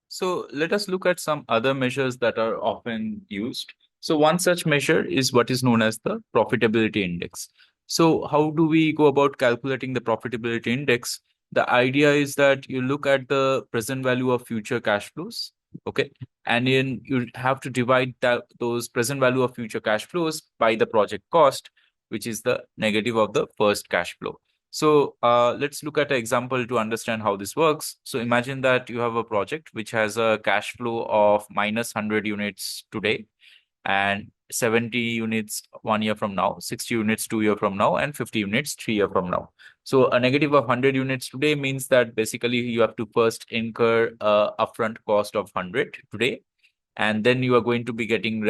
So let us look at some other measures that are often used. So one such measure is what is known as the profitability index. So how do we go about calculating the profitability index? The idea is that you look at the present value of future cash flows, okay, and then you have to divide those present value of future cash flows by the project cost, which is the negative of the first cash flow. So let's look at an example to understand how this works. So imagine that you have a project which has a cash flow of minus 100 units today and 70 units 1 year from now, 60 units 2 year from now, and 50 units 3 year from now. So a negative of 100 units today means that basically you have to first incur a upfront cost of 100 today, and then you are going to be getting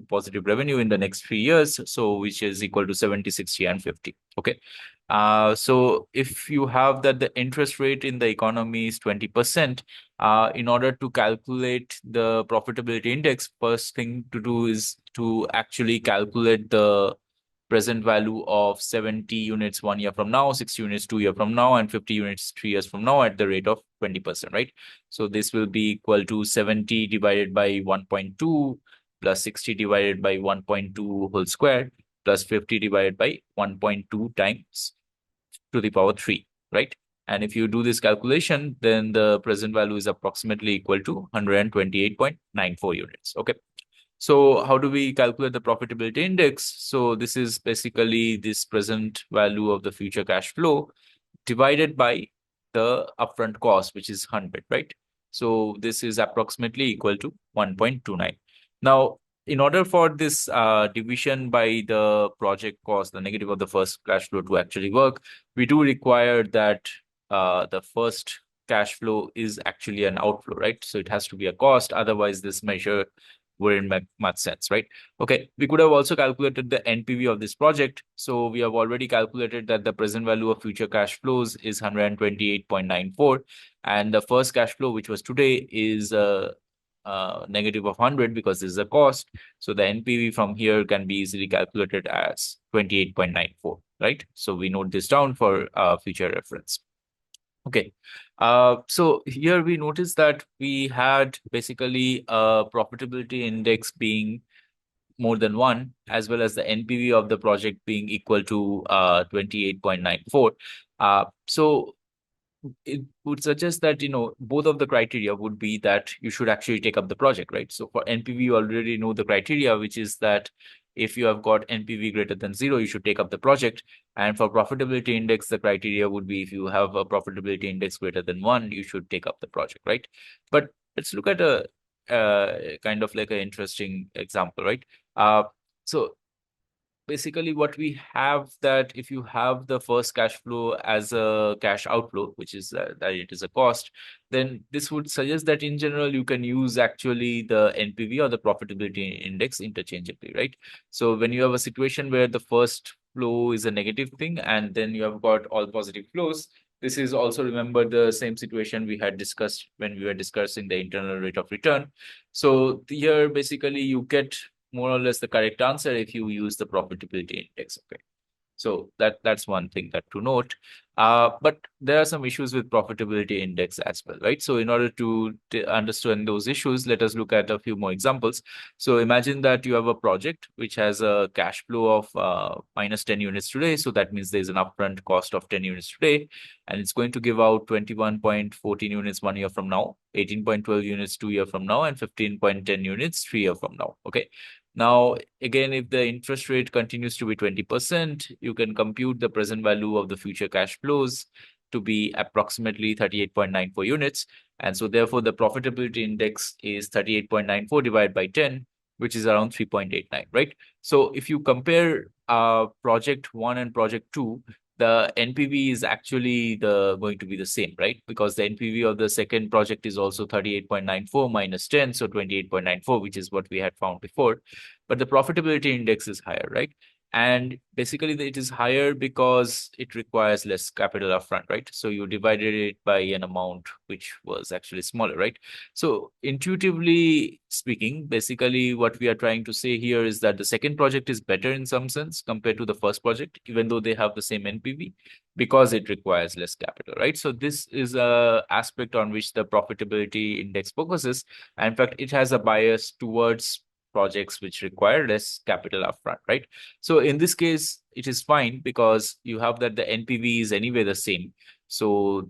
positive revenue in the next 3 years, so which is equal to 70, 60, and 50. Okay. So if you have that the interest rate in the economy is 20%, in order to calculate the profitability index, first thing to do is to actually calculate the present value of 70 units 1 year from now, 60 units 2 year from now, and 50 units 3 years from now at the rate of 20%, right? So this will be equal to 70 divided by 1.2 plus 60 divided by 1.2 whole square plus 50 divided by 1.2 times to the power 3, right? And if you do this calculation, then the present value is approximately equal to 128.94 units. Okay. So how do we calculate the profitability index? So this is basically this present value of the future cash flow divided by the upfront cost, which is 100, right? So this is approximately equal to 1.29. Now, in order for this division by the project cost, the negative of the first cash flow to actually work, we do require that the first cash flow is actually an outflow, right? So it has to be a cost. Otherwise, this measure wouldn't make much sense, right? Okay, we could have also calculated the NPV of this project. So we have already calculated that the present value of future cash flows is 128.94. And the first cash flow, which was today, is negative of 100 because this is a cost. So the NPV from here can be easily calculated as 28.94, right? So we note this down for future reference. Okay. So here we notice that we had basically a profitability index being more than 1, as well as the NPV of the project being equal to 28.94. So it would suggest that, both of the criteria would be that you should actually take up the project, right? So for NPV, you already know the criteria, which is that if you have got NPV greater than 0, you should take up the project. And for profitability index, the criteria would be if you have a profitability index greater than 1, you should take up the project, right? But let's look at a kind of like an interesting example, right? So basically what we have that if you have the first cash flow as a cash outflow, which is that it is a cost, then this would suggest that in general you can use actually the NPV or the profitability index interchangeably, right? So when you have a situation where the first flow is a negative thing and then you have got all positive flows, this is also, remember, the same situation we had discussed when we were discussing the internal rate of return. So here basically you get more or less the correct answer if you use the profitability index. Okay. So that's one thing that to note. But there are some issues with profitability index as well, right? So in order to understand those issues, let us look at a few more examples. So imagine that you have a project which has a cash flow of minus 10 units today. So that means there's an upfront cost of 10 units today, and it's going to give out 21.14 units 1 year from now, 18.12 units 2 year from now, and 15.10 units 3 year from now. Okay. Now, again, if the interest rate continues to be 20%, you can compute the present value of the future cash flows to be approximately 38.94 units. And so therefore, the profitability index is 38.94 divided by 10, which is around 3.89, right? So if you compare project 1 and project 2, the NPV is actually going to be the same, right? Because the NPV of the second project is also 38.94 minus 10, so 28.94, which is what we had found before. But the profitability index is higher, right? And basically, it is higher because it requires less capital upfront, right? So you divided it by an amount which was actually smaller, right? So intuitively speaking, basically what we are trying to say here is that the second project is better in some sense compared to the first project, even though they have the same NPV, because it requires less capital, right? So this is a aspect on which the profitability index focuses. And in fact, it has a bias towards projects which require less capital upfront, right? So in this case, it is fine because you have that the NPV is anyway the same. So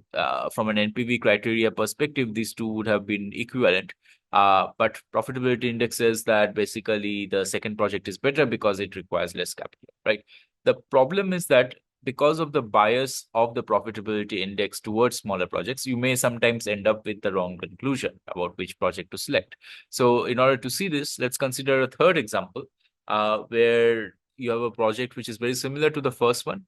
from an NPV criteria perspective, these two would have been equivalent. But profitability index says that basically the second project is better because it requires less capital, right? The problem is that because of the bias of the profitability index towards smaller projects, you may sometimes end up with the wrong conclusion about which project to select. So in order to see this, let's consider a third example where you have a project which is very similar to the first one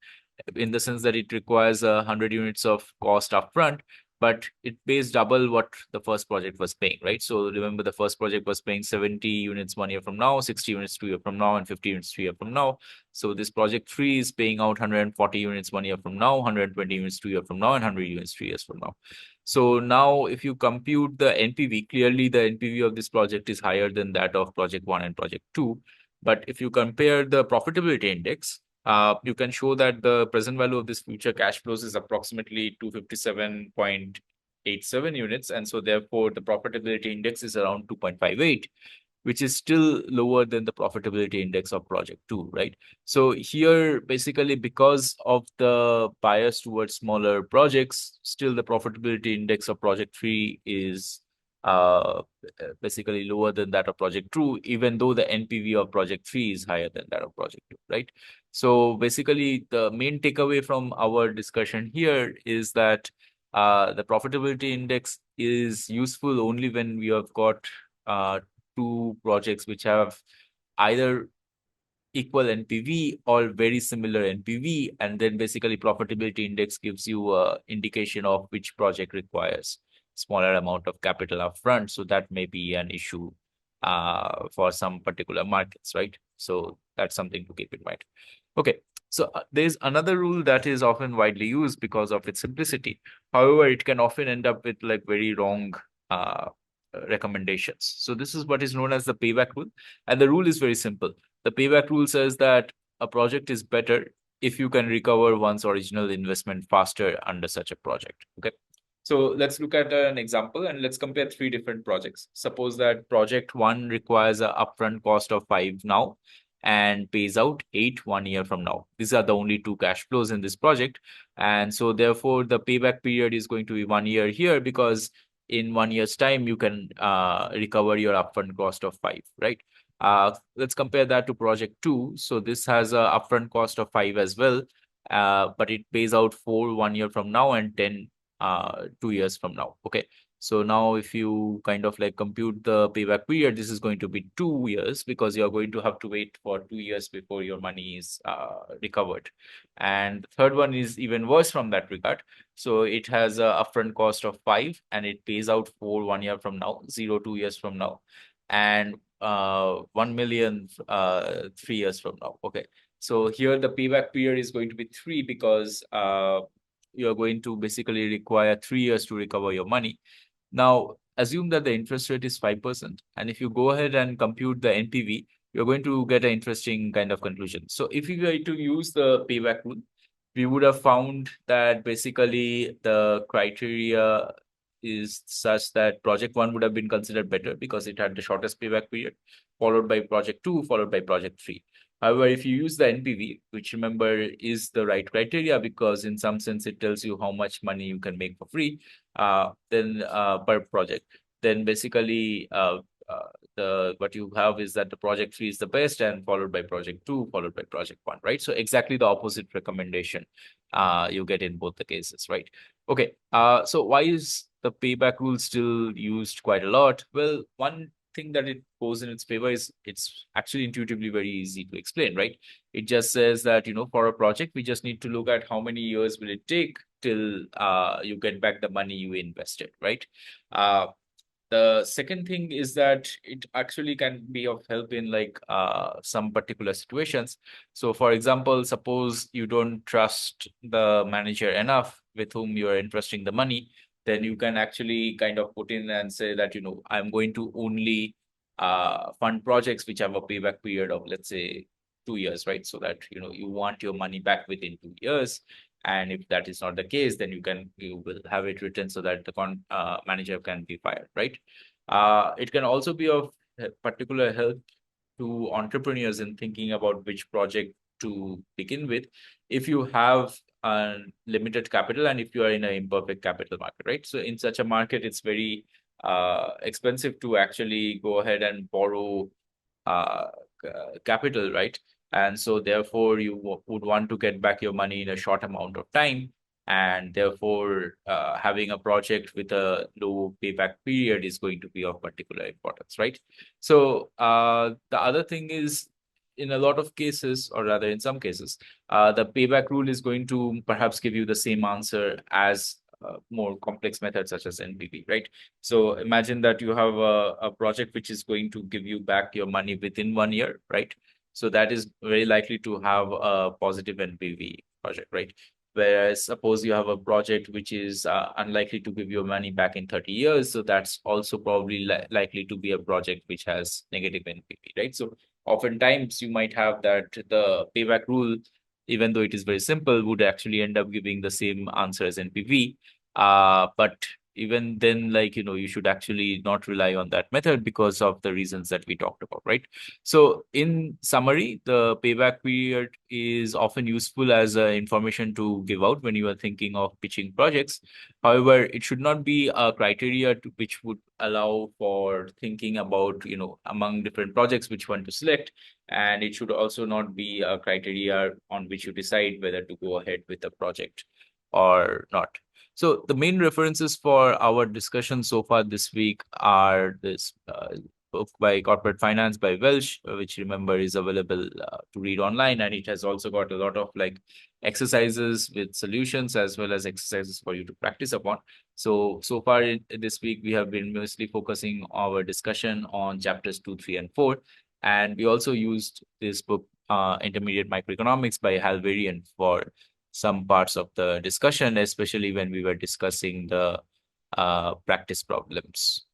in the sense that it requires 100 units of cost upfront, but it pays double what the first project was paying, right? So remember, the first project was paying 70 units 1 year from now, 60 units 2 years from now, and 50 units 3 years from now. So this project 3 is paying out 140 units 1 year from now, 120 units 2 years from now, and 100 units 3 years from now. So now if you compute the NPV, clearly the NPV of this project is higher than that of project 1 and project 2. But if you compare the profitability index, you can show that the present value of this future cash flows is approximately 257.87 units. And so therefore, the profitability index is around 2.58, which is still lower than the profitability index of project 2, right? So here, basically, because of the bias towards smaller projects, still the profitability index of project 3 is basically lower than that of project 2, even though the NPV of project 3 is higher than that of project 2, right? So basically, the main takeaway from our discussion here is that the profitability index is useful only when we have got two projects which have either equal NPV or very similar NPV, and then basically profitability index gives you a indication of which project requires smaller amount of capital upfront. So that may be an issue for some particular markets, right? So that's something to keep in mind. Okay, so there's another rule that is often widely used because of its simplicity. However, it can often end up with like very wrong recommendations. So this is what is known as the payback rule, and the rule is very simple. The payback rule says that a project is better if you can recover one's original investment faster under such a project. Okay. So let's look at an example and let's compare three different projects. Suppose that project 1 requires an upfront cost of 5 now and pays out 8 1 year from now. These are the only two cash flows in this project. And so therefore the payback period is going to be 1 year here because in 1 year's time, you can recover your upfront cost of 5, right? Let's compare that to project 2. So this has a upfront cost of 5 as well, but it pays out 4 1 year from now and 10 2 years from now. Okay. So now if you kind of like compute the payback period, this is going to be 2 years because you're going to have to wait for 2 years before your money is recovered. And the third one is even worse from that regard. So it has a upfront cost of 5 and it pays out 4 1 year from now, 0 2 years from now, and 1 million 3 years from now. Okay. So here the payback period is going to be 3 because you're going to basically require 3 years to recover your money. Now, assume that the interest rate is 5%. And if you go ahead and compute the NPV, you're going to get an interesting kind of conclusion. So if you were to use the payback rule, we would have found that basically the criteria is such that project 1 would have been considered better because it had the shortest payback period, followed by project 2, followed by project 3. However, if you use the NPV, which remember is the right criteria because in some sense it tells you how much money you can make for free, then per project, then basically the what you have is that the project 3 is the best and followed by project 2, followed by project 1, right? So exactly the opposite recommendation you get in both the cases, right? Okay, so why is the payback rule still used quite a lot? Well, one thing that it goes in its favor is it's actually intuitively very easy to explain, right? It just says that, for a project, we just need to look at how many years will it take till you get back the money you invested, right? The second thing is that it actually can be of help in like some particular situations. So for example, suppose you don't trust the manager enough with whom you are entrusting the money, then you can actually kind of put in and say that, I'm going to only fund projects which have a payback period of, let's say, 2 years, right? So that, you want your money back within 2 years. And if that is not the case, then you will have it written so that the manager can be fired, right? It can also be of particular help to entrepreneurs in thinking about which project to begin with. If you have limited capital and if you are in an imperfect capital market, right? So in such a market, it's very expensive to actually go ahead and borrow uh, capital, right? And so therefore you would want to get back your money in a short amount of time. And therefore, having a project with a low payback period is going to be of particular importance, right? So the other thing is, in a lot of cases, or rather in some cases, the payback rule is going to perhaps give you the same answer as more complex methods such as NPV, right? So imagine that you have a project which is going to give you back your money within 1 year, right? So that is very likely to have a positive NPV project, right? Whereas suppose you have a project which is unlikely to give your money back in 30 years. So that's also probably likely to be a project which has negative NPV, right? So oftentimes you might have that the payback rule, even though it is very simple, would actually end up giving the same answer as NPV. But even then, like, you should actually not rely on that method because of the reasons that we talked about, right? So in summary, the payback period is often useful as information to give out when you are thinking of pitching projects. However, it should not be a criteria which would allow for thinking about, among different projects, which one to select. And it should also not be a criteria on which you decide whether to go ahead with a project or not. So the main references for our discussion so far this week are this book by Corporate Finance by Welsh, which remember is available to read online, and it has also got a lot of like exercises with solutions as well as exercises for you to practice upon. So far this week we have been mostly focusing our discussion on chapters 2, 3, and 4, and we also used this book, Intermediate Microeconomics by Halvarian, for some parts of the discussion, especially when we were discussing the practice problems.